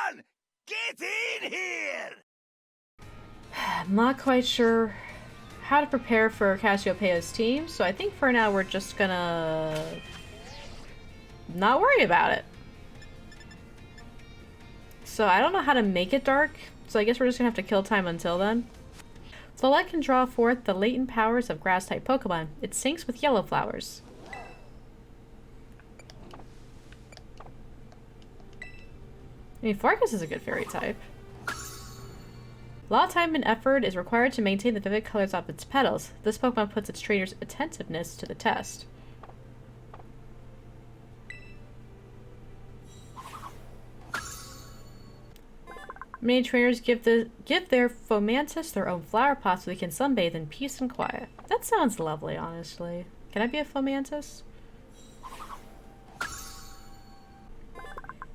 on! Get in here! I'm not quite sure how to prepare for Cassiopeia's team, so I think for now we're just gonna not worry about it. So I don't know how to make it dark, so I guess we're just gonna have to kill time until then. Floette can draw forth the latent powers of grass-type Pokemon. It syncs with yellow flowers. I mean, Fargus is a good fairy type. A lot of time and effort is required to maintain the vivid colors of its petals. This Pokemon puts its trainer's attentiveness to the test. Many trainers give their Fomantis their own flower pot so they can sunbathe in peace and quiet. That sounds lovely, honestly. Can I be a Fomantis?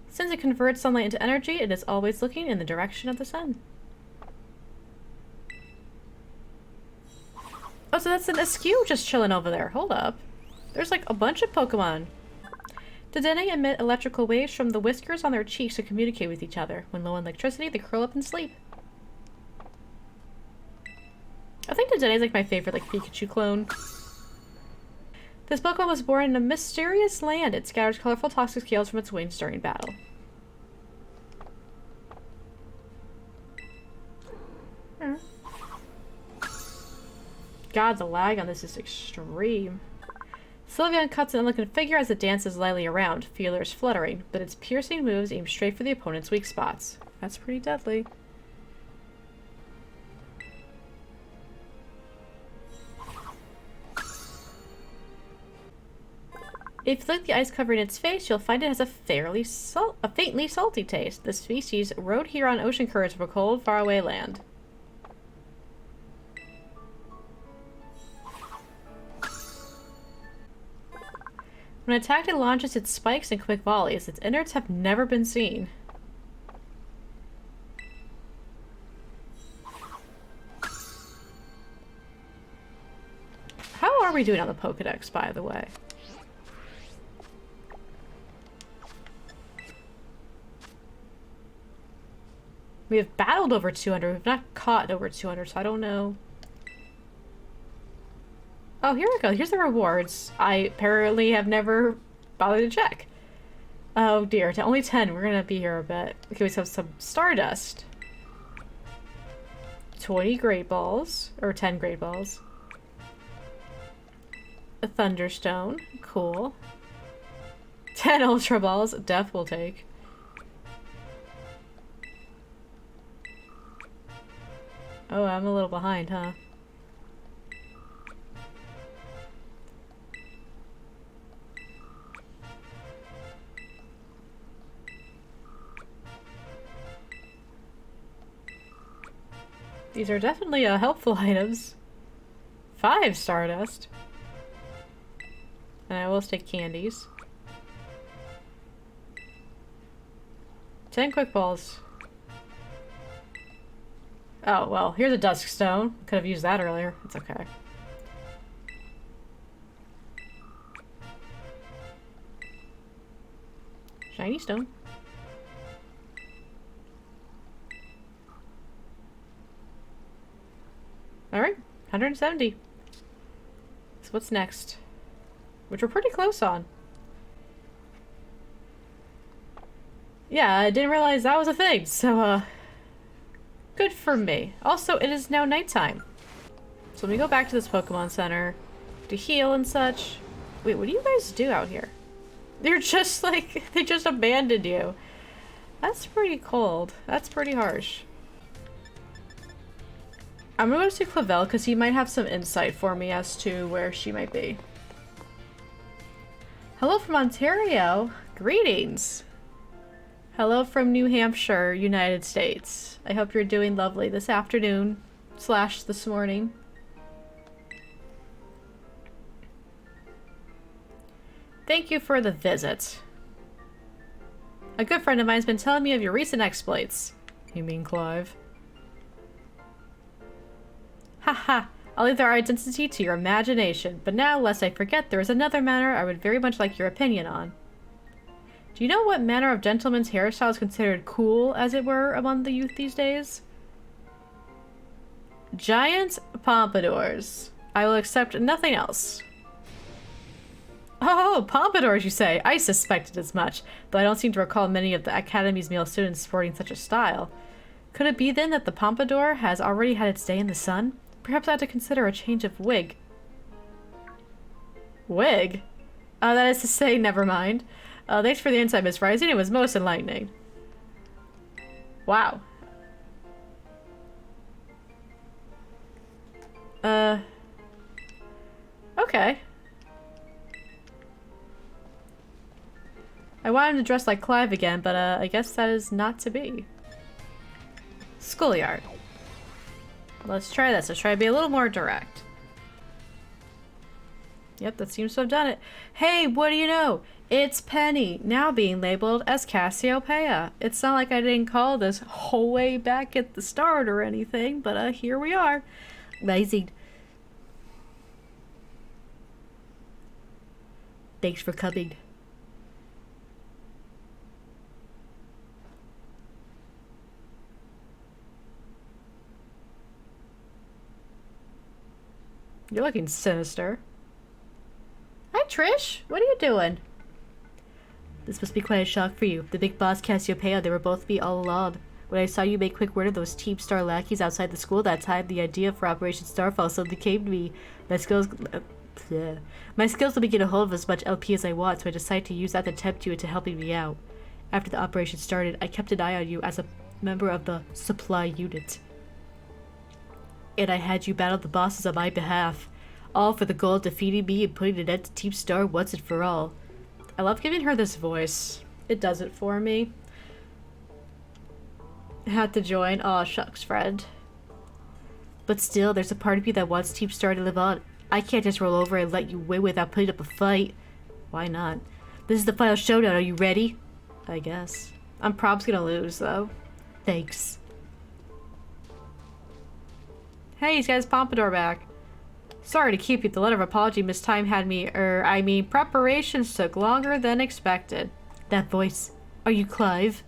Since it converts sunlight into energy, it is always looking in the direction of the sun. Oh, so that's an Askew just chilling over there. Hold up. There's like a bunch of Pokemon. Dedenne emit electrical waves from the whiskers on their cheeks to communicate with each other. When low on electricity, they curl up and sleep. I think Dedenne is like my favorite like Pikachu clone. This Pokemon was born in a mysterious land. It scatters colorful toxic scales from its wings during battle. God, the lag on this is extreme. Sylveon cuts an unlooking figure as it dances lightly around, feelers fluttering, but its piercing moves aim straight for the opponent's weak spots. That's pretty deadly. If you lick the ice covering its face, you'll find it has a faintly salty taste. This species rode here on ocean currents of a cold, faraway land. When attacked, it launches its spikes in quick volleys. Its innards have never been seen. How are we doing on the Pokedex, by the way? We have battled over 200. We've not caught over 200, so I don't know. Oh, here we go. Here's the rewards. I apparently have never bothered to check. Oh dear, to only 10. We're gonna be here a bit. Okay, we have some Stardust. 20 Great Balls. Or 10 Great Balls. A Thunderstone. Cool. 10 Ultra Balls. Death will take. Oh, I'm a little behind, huh? These are definitely helpful items. 5 Stardust. And I will take candies. 10 Quick Balls. Oh, well, here's a Dusk Stone. Could have used that earlier. It's okay. Shiny Stone. Alright, 170. So what's next? Which we're pretty close on. Yeah, I didn't realize that was a thing, so, good for me. Also, it is now nighttime. So let me go back to this Pokemon Center to heal and such. Wait, what do you guys do out here? They're just like, they just abandoned you. That's pretty cold. That's pretty harsh. I'm gonna go see Clavel because he might have some insight for me as to where she might be. Hello from Ontario. Greetings. Hello from New Hampshire, United States. I hope you're doing lovely this afternoon / this morning. Thank you for the visit. A good friend of mine's been telling me of your recent exploits. You mean Clive? Haha, I'll leave their identity to your imagination, but now, lest I forget, there is another matter I would very much like your opinion on. Do you know what manner of gentleman's hairstyle is considered cool, as it were, among the youth these days? Giant pompadours. I will accept nothing else. Oh, pompadours, you say? I suspected as much, though I don't seem to recall many of the Academy's male students sporting such a style. Could it be, then, that the pompadour has already had its day in the sun? Perhaps I ought to consider a change of wig. Wig? That is to say, never mind. Thanks for the insight, Miss Rising. It was most enlightening. Wow. Okay. I want him to dress like Clive again, but I guess that is not to be. Schoolyard. Let's try this. Let's try to be a little more direct. Yep, that seems to have done it. Hey, what do you know? It's Penny, now being labeled as Cassiopeia. It's not like I didn't call this whole way back at the start or anything, but here we are. Amazing. Thanks for coming. You're looking sinister. Hi, Trish. What are you doing? This must be quite a shock for you. The big boss, Cassiopeia, they were both me all along. When I saw you make quick work of those Team Star lackeys outside the school that time, the idea for Operation Starfall suddenly came to me. My skills don't begin to hold as much LP as I want, so I decided to use that to tempt you into helping me out. After the operation started, I kept an eye on you as a member of the supply unit. And I had you battle the bosses on my behalf, all for the goal of defeating me and putting an end to Team Star once and for all. I love giving her this voice. It does it for me. Had to join. Aw, shucks, friend. But still, there's a part of me that wants Team Star to live on. I can't just roll over and let you win without putting up a fight. Why not? This is the final showdown. Are you ready? I guess. I'm probably gonna lose, though. Thanks. Hey, he's got his pompadour back. Sorry to keep you. The letter of apology Miss Time had me, preparations took longer than expected. That voice. Are you Clive?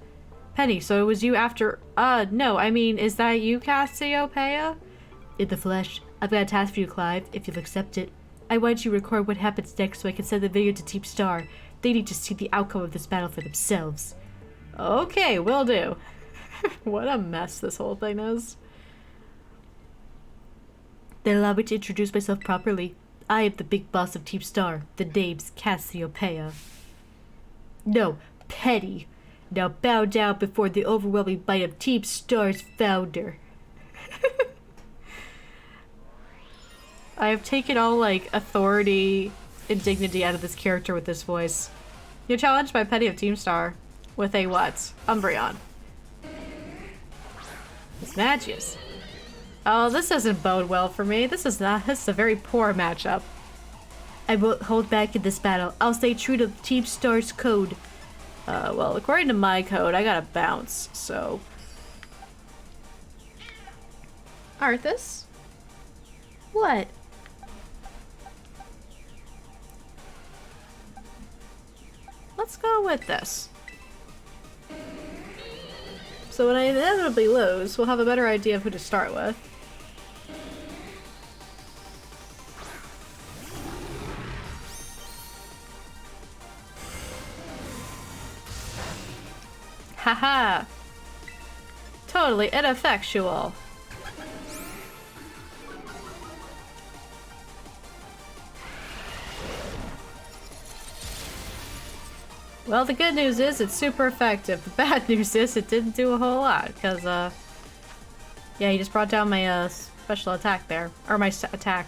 Penny, so it was you after- no, is that you, Cassiopeia? In the flesh. I've got a task for you, Clive, if you'll accept it. I want you to record what happens next so I can send the video to Team Star. They need to see the outcome of this battle for themselves. Okay, will do. What a mess this whole thing is. Then allow me to introduce myself properly. I am the big boss of Team Star. The name's Cassiopeia. No, Penny. Now bow down before the overwhelming might of Team Star's founder. I have taken all, authority and dignity out of this character with this voice. You're challenged by Penny of Team Star. With a what? Umbreon. It's Magius. Oh, this doesn't bode well for me. This is a very poor matchup. I won't hold back in this battle. I'll stay true to Team Star's code. Well, according to my code, I gotta bounce, so... Arthas? What? Let's go with this. So when I inevitably lose, we'll have a better idea of who to start with. Haha! Totally ineffectual. Well, the good news is it's super effective. The bad news is it didn't do a whole lot, because, yeah, he just brought down my, special attack there. Or my attack.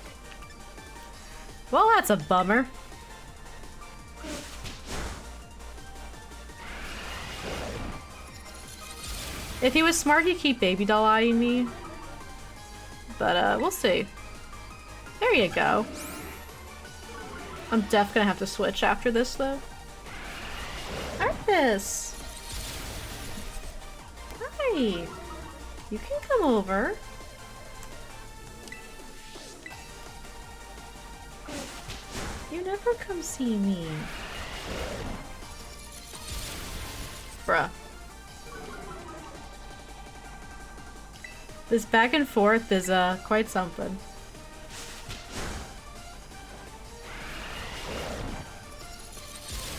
Well, that's a bummer. If he was smart, he'd keep baby doll eyeing me. But, we'll see. There you go. I'm def gonna have to switch after this, though. Arthas! Hi! You can come over. You never come see me. Bruh. This back and forth is, quite something.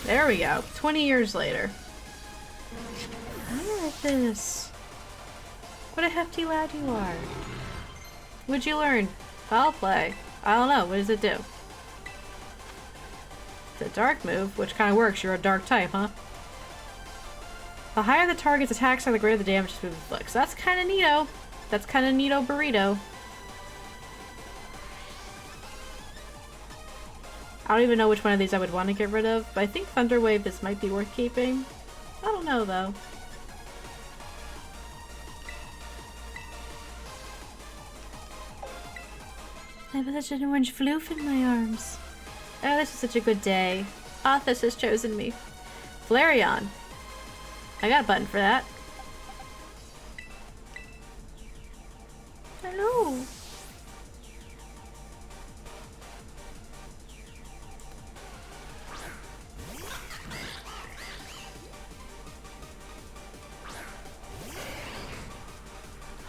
There we go. 20 years later. I like this. What a hefty lad you are. What'd you learn? Foul play. I don't know. What does it do? The dark move, which kind of works. You're a dark type, huh? The higher the target's attacks are, the greater the damage this move inflicts. That's kind of neato. That's kind of neato burrito. I don't even know which one of these I would want to get rid of, but I think Thunder Wave might be worth keeping. I don't know, though. I have such an orange floof in my arms. Oh, this is such a good day. Arthas has chosen me. Flareon. I got a button for that. Hello.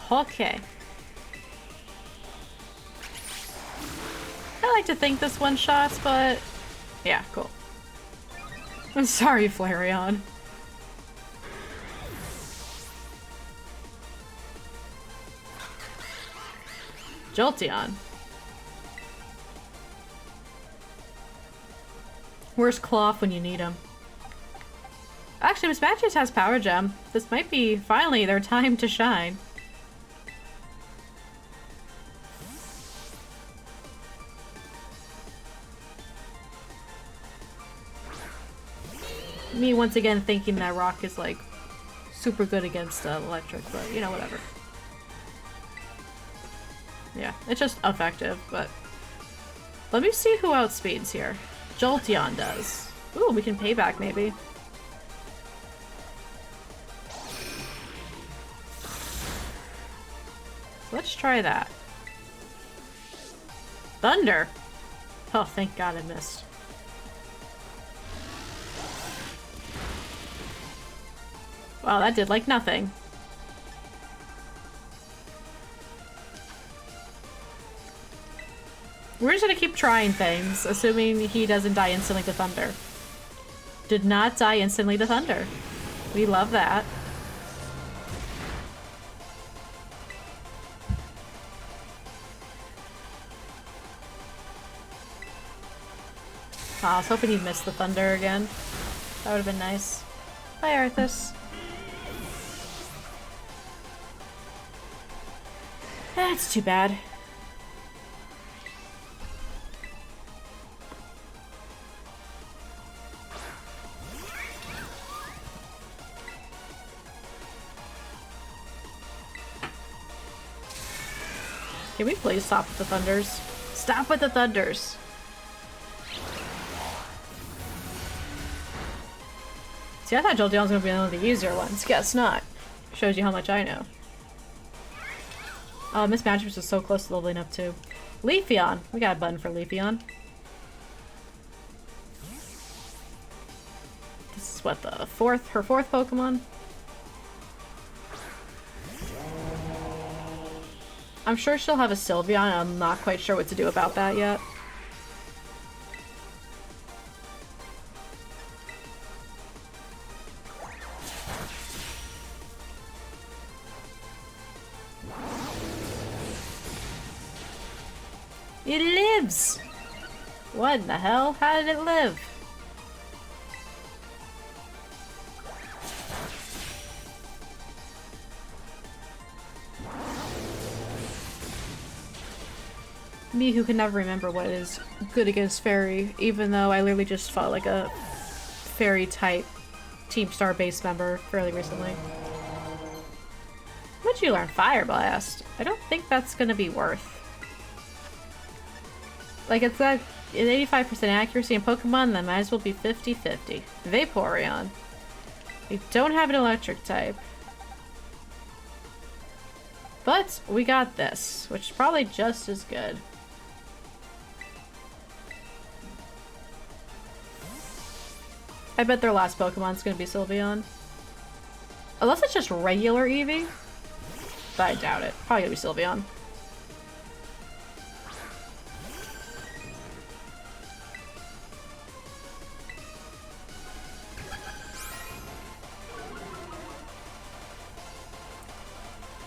Okay. I like to think this one shots, but yeah, cool. I'm sorry, Flareon. Jolteon. Where's Cloth when you need him? Actually, Mismatches has Power Gem. This might be finally their time to shine. Me once again thinking that Rock is like super good against electric, but you know, whatever. Yeah, it's just effective, but let me see who outspeeds here. Jolteon does. Ooh, we can pay back maybe. Let's try that. Thunder! Oh, thank God I missed. Wow, that did like nothing. We're just gonna keep trying things, assuming he doesn't die instantly to Thunder. Did not die instantly to Thunder. We love that. Oh, I was hoping he'd miss the Thunder again. That would have been nice. Bye, Arthas. That's too bad. Can we please stop with the Thunders? Stop with the Thunders! See, I thought Jolteon was gonna be one of the easier ones. Guess not. Shows you how much I know. Miss Magic was so close to leveling up too. Leafeon! We got a button for Leafeon. This is what, her fourth Pokemon? I'm sure she'll have a Sylveon, and I'm not quite sure what to do about that yet. It lives! What in the hell? How did it live? Me who can never remember what is good against Fairy, even though I literally just fought like a Fairy type Team Star base member fairly recently. What'd you learn? Fire Blast. I don't think that's gonna be worth. Like, it's got an 85% accuracy in Pokemon, that might as well be 50-50. Vaporeon. We don't have an electric type. But we got this, which is probably just as good. I bet their last Pokemon's gonna be Sylveon. Unless it's just regular Eevee. But I doubt it. Probably gonna be Sylveon.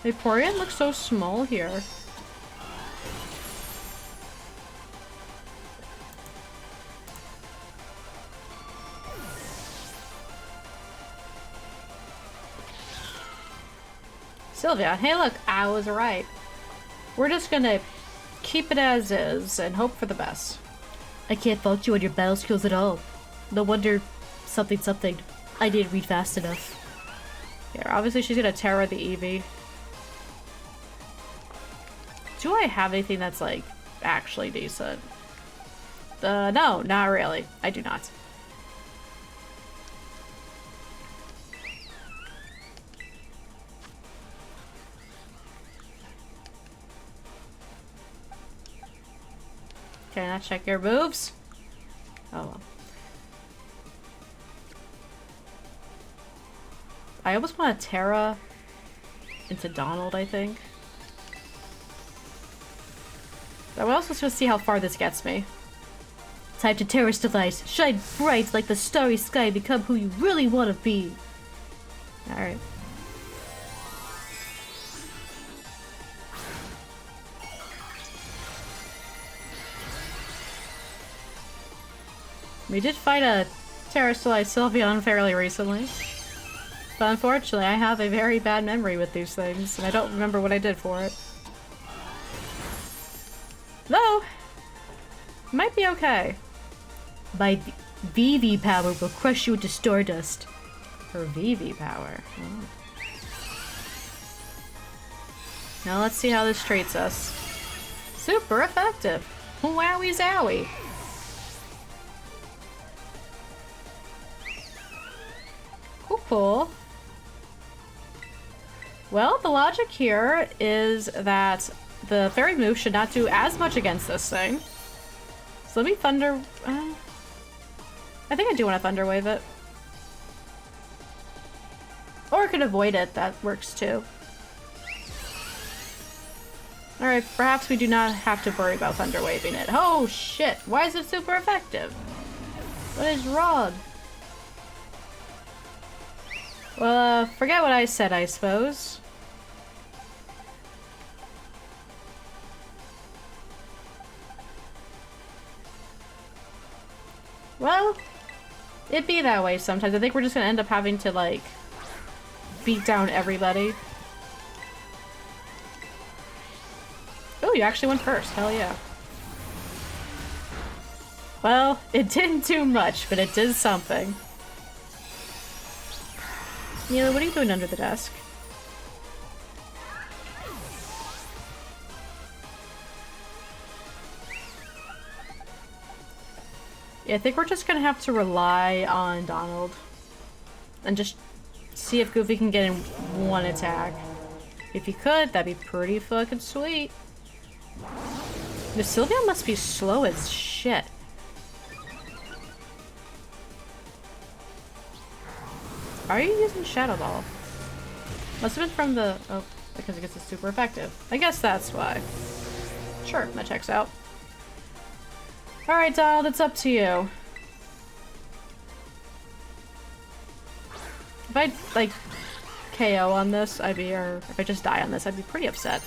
Vaporeon looks so small here. Sylveon, hey look, I was right. We're just gonna keep it as is and hope for the best. I can't fault you on your battle skills at all. No wonder something something. I didn't read fast enough. Yeah, obviously she's gonna Terra the Eevee. Do I have anything that's like actually decent? No, not really. I do not. Can I check your moves? Oh well. I almost want to Terra into Donald, I think. I also just want to see how far this gets me. Time to Terra's device. Shine bright like the starry sky and become who you really want to be. Alright. We did fight a Terrastallized Sylveon fairly recently. But unfortunately, I have a very bad memory with these things, and I don't remember what I did for it. Though, might be okay. My VV power will crush you into stardust. Her VV power. Oh. Now let's see how this treats us. Super effective. Wowie zowie. Cool. Well, the logic here is that the fairy move should not do as much against this thing. So let me Thunder... I think I do want to Thunder Wave it. Or I could avoid it, that works too. Alright, perhaps we do not have to worry about Thunder Waving it. Oh shit, why is it super effective? What is wrong? Well, forget what I said, I suppose. Well, it be that way sometimes. I think we're just gonna end up having to, like, beat down everybody. Oh, you actually went first. Hell yeah. Well, it didn't do much, but it did something. Neela, what are you doing under the desk? Yeah, I think we're just gonna have to rely on Donald. And just see if Goofy can get in one attack. If he could, that'd be pretty fucking sweet. The Sylveon must be slow as shit. Are you using Shadow Ball? Must have been from the... Oh, because it gets it super effective. I guess that's why. Sure, that checks out. Alright, Donald, it's up to you. If I, like, KO on this, I'd be... Or if I just die on this, I'd be pretty upset.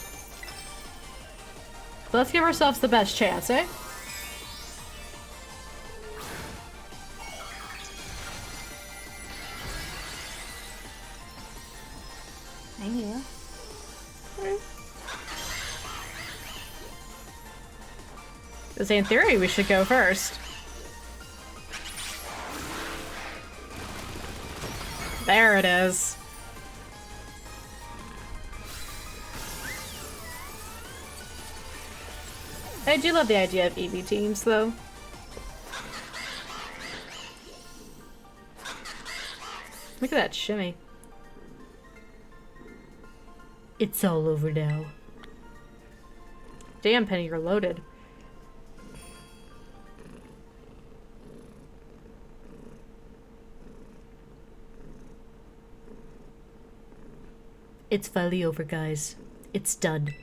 But let's give ourselves the best chance, eh? Yeah. Because in theory, we should go first. There it is. I do love the idea of EV teams, though. Look at that shimmy. It's all over now. Damn, Penny, you're loaded. It's finally over, guys. It's done.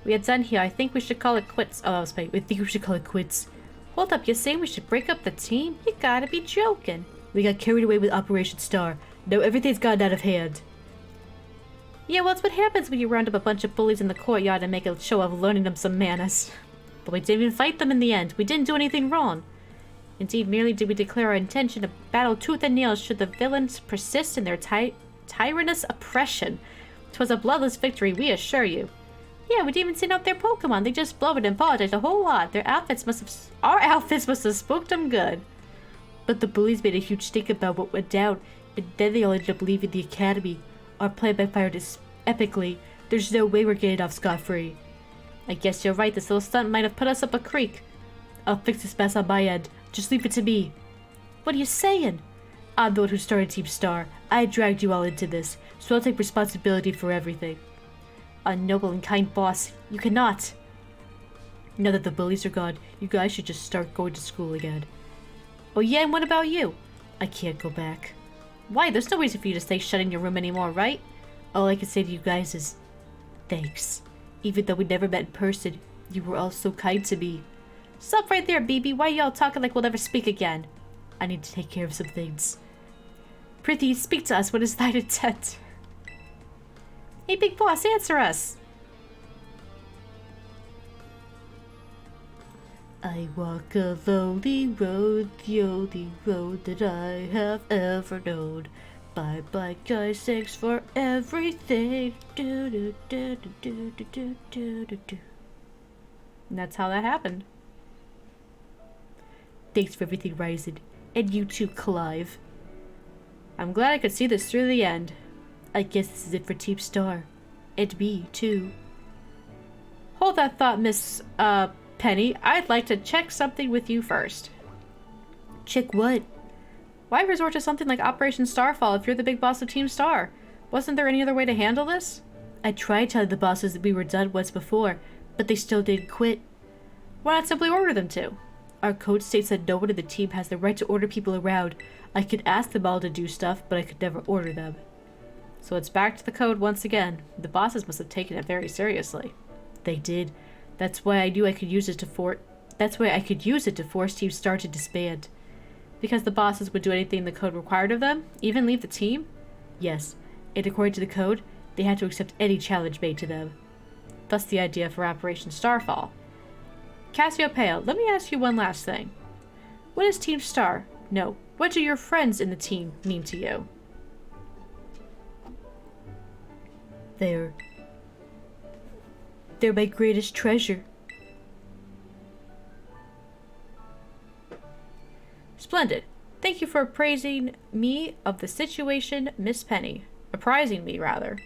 We are done here. I think we should call it quits. Oh, I was wait. I think we should call it quits. Hold up, you're saying we should break up the team? You gotta be joking. We got carried away with Operation Star. Now everything's gotten out of hand. Yeah, well, it's what happens when you round up a bunch of bullies in the courtyard and make a show of learning them some manners. But we didn't even fight them in the end. We didn't do anything wrong. Indeed, merely did we declare our intention to battle tooth and nail should the villains persist in their tyrannous oppression. 'Twas a bloodless victory, we assure you. Yeah, we didn't even send out their Pokemon. They just blubbered and apologized a whole lot. Our outfits must have spooked them good. But the bullies made a huge stink about what went down, and then they all ended up leaving the academy. Our plan backfired epically. There's no way we're getting off scot-free. I guess you're right. This little stunt might have put us up a creek. I'll fix this mess on my end. Just leave it to me. What are you saying? I'm the one who started Team Star. I dragged you all into this, so I'll take responsibility for everything. A noble and kind boss, you cannot. Now that the bullies are gone, you guys should just start going to school again. Oh yeah, and what about you? I can't go back. Why? There's no reason for you to stay shut in your room anymore, right? All I can say to you guys is, thanks. Even though we never met in person, you were all so kind to me. Stop right there, BB. Why are y'all talking like we'll never speak again? I need to take care of some things. Prithee, speak to us. What is thine intent? Hey, big boss, answer us! I walk a lonely road, the only road that I have ever known. Bye-bye, guys, thanks for everything. Do, do, do, do, do, do, do, do, do. And that's how that happened. Thanks for everything, Ryzen. And you too, Clive. I'm glad I could see this through the end. I guess this is it for Team Star. And me, too. Hold that thought, Miss, Penny. I'd like to check something with you first. Check what? Why resort to something like Operation Starfall if you're the big boss of Team Star? Wasn't there any other way to handle this? I tried telling the bosses that we were done once before, but they still didn't quit. Why not simply order them to? Our code states that no one in the team has the right to order people around. I could ask them all to do stuff, but I could never order them. So it's back to the code once again. The bosses must have taken it very seriously. They did. That's why I knew I could use it to force Team Star to disband. Because the bosses would do anything the code required of them, even leave the team? Yes, and according to the code, they had to accept any challenge made to them. Thus the idea for Operation Starfall. Cassiopeia, let me ask you one last thing. What is Team Star? No, what do your friends in the team mean to you? They're my greatest treasure. Splendid. Thank you for appraising me of the situation, Miss Penny. Apprising me, rather.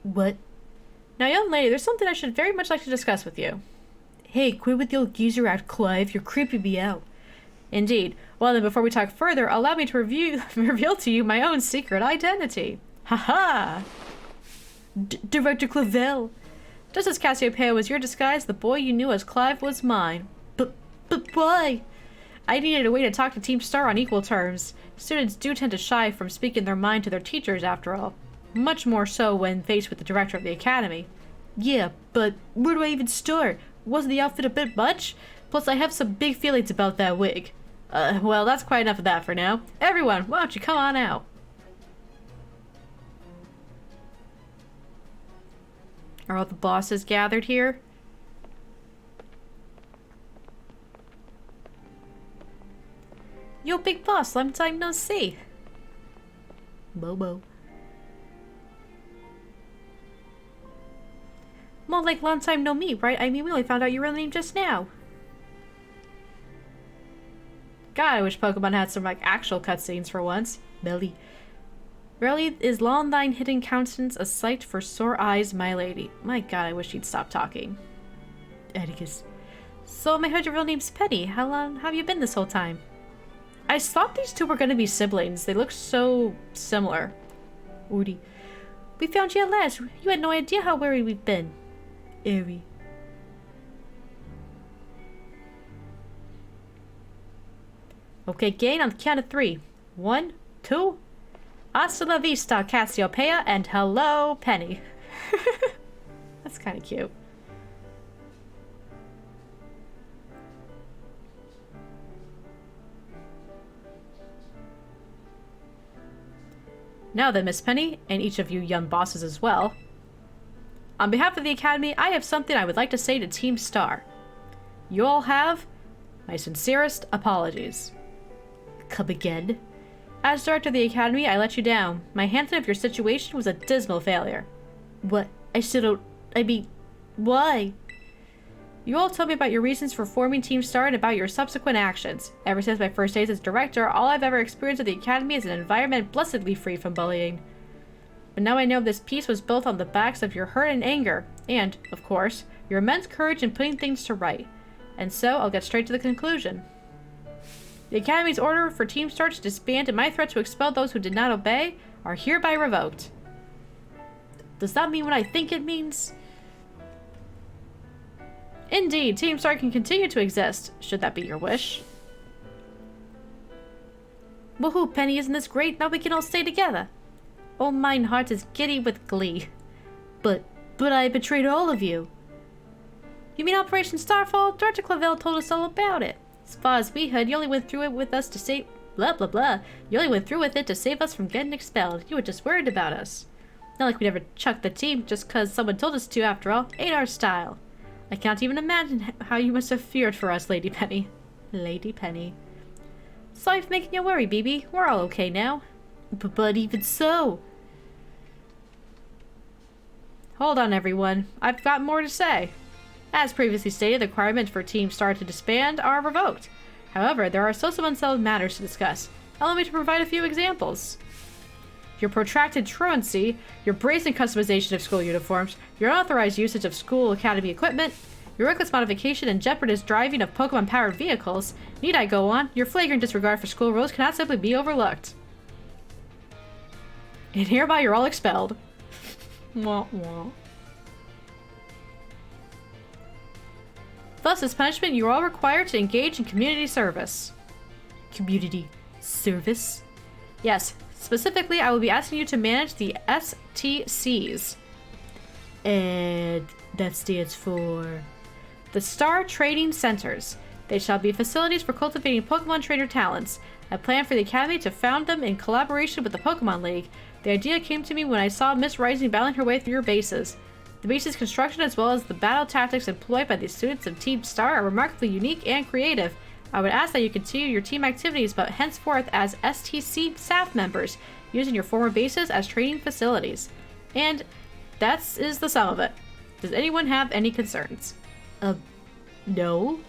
What? Now, young lady, there's something I should very much like to discuss with you. Hey, quit with the old geezer act, Clive. You're creeping me out. Indeed. Well, then, before we talk further, allow me to reveal to you my own secret identity. Ha-ha! Director Clavel! Just as Cassiopeia was your disguise, the boy you knew as Clive was mine. But why? I needed a way to talk to Team Star on equal terms. Students do tend to shy from speaking their mind to their teachers, after all. Much more so when faced with the director of the academy. Yeah, but where do I even start? Wasn't the outfit a bit much? Plus, I have some big feelings about that wig. Well, that's quite enough of that for now. Everyone, why don't you come on out? Are all the bosses gathered here? Yo, big boss, long time no see. Bobo. More like long time no meet, right? I mean, we only found out your real name just now. God, I wish Pokemon had some, like, actual cutscenes for once. Belly. Rarely is long thine hidden countenance a sight for sore eyes, my lady. My God, I wish he'd stop talking. Atticus. So, I heard your real name's Penny. How long have you been this whole time? I thought these two were going to be siblings. They look so similar. Udi. We found you at last. You had no idea how worried we've been. Airy. Okay, gang, on the count of 3. 1, 2. Hasta la vista, Cassiopeia, and hello, Penny. That's kind of cute. Now then, Miss Penny, and each of you young bosses as well. On behalf of the Academy, I have something I would like to say to Team Star. You all have my sincerest apologies. Come again? As director of the Academy, I let you down. My handling of your situation was a dismal failure. What? I still don't... I mean... Why? You all told me about your reasons for forming Team Star and about your subsequent actions. Ever since my first days as director, all I've ever experienced at the Academy is an environment blessedly free from bullying. But now I know this peace was built on the backs of your hurt and anger, and, of course, your immense courage in putting things to right. And so, I'll get straight to the conclusion. The Academy's order for Team Star to disband and my threat to expel those who did not obey are hereby revoked. Does that mean what I think it means? Indeed, Team Star can continue to exist, should that be your wish. Woohoo, Penny, isn't this great? Now we can all stay together. Oh, mine heart is giddy with glee. But I betrayed all of you. You mean Operation Starfall? Director Clavel told us all about it. As far as we heard, you only went through it with us to save... Blah, blah, blah. You only went through with it to save us from getting expelled. You were just worried about us. Not like we'd ever chuck the team just because someone told us to, after all. Ain't our style. I can't even imagine how you must have feared for us, Lady Penny. Lady Penny. Sorry for making you worry, BB. We're all okay now. But even so... Hold on, everyone. I've got more to say. As previously stated, the requirements for Team Star to disband are revoked. However, there are still some unsettled matters to discuss. Allow me to provide a few examples. Your protracted truancy, your brazen customization of school uniforms, your unauthorized usage of school academy equipment, your reckless modification and jeopardous driving of Pokemon-powered vehicles. Need I go on? Your flagrant disregard for school rules cannot simply be overlooked. And hereby you're all expelled. Wah, wah. Thus, as punishment, you are all required to engage in community service. Community service? Yes. Specifically, I will be asking you to manage the STCs. And that stands for... the Star Training Centers. They shall be facilities for cultivating Pokemon trainer talents. I plan for the Academy to found them in collaboration with the Pokemon League. The idea came to me when I saw Miss Rising battling her way through your bases. The base's construction as well as the battle tactics employed by the students of Team Star are remarkably unique and creative. I would ask that you continue your team activities, but henceforth as STC staff members, using your former bases as training facilities. And that is the sum of it. Does anyone have any concerns? No.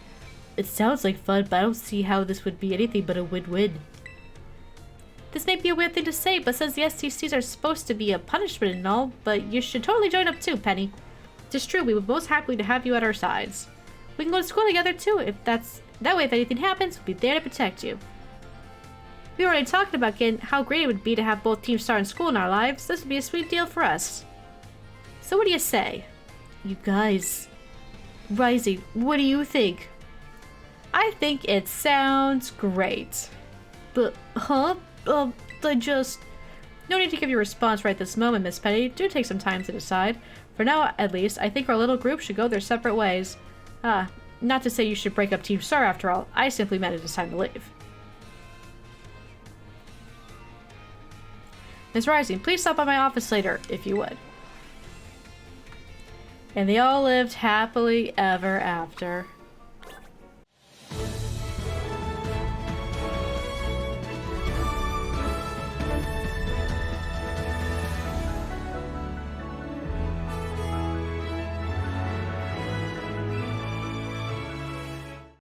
It sounds like fun, but I don't see how this would be anything but a win-win. This may be a weird thing to say, but since the STCs are supposed to be a punishment and all, but you should totally join up too, Penny. It's true, we would most happily to have you at our sides. We can go to school together too, if that's... That way, if anything happens, we'll be there to protect you. We were already talking about how great it would be to have both Team Star and school in our lives. This would be a sweet deal for us. So what do you say? You guys... Rising, what do you think? I think it sounds great. But, huh? I just... No need to give your response right this moment, Miss Penny. Do take some time to decide. For now, at least, I think our little group should go their separate ways. Not to say you should break up Team Star after all. I simply meant it is time to leave. Miss Rising, please stop by my office later, if you would. And they all lived happily ever after.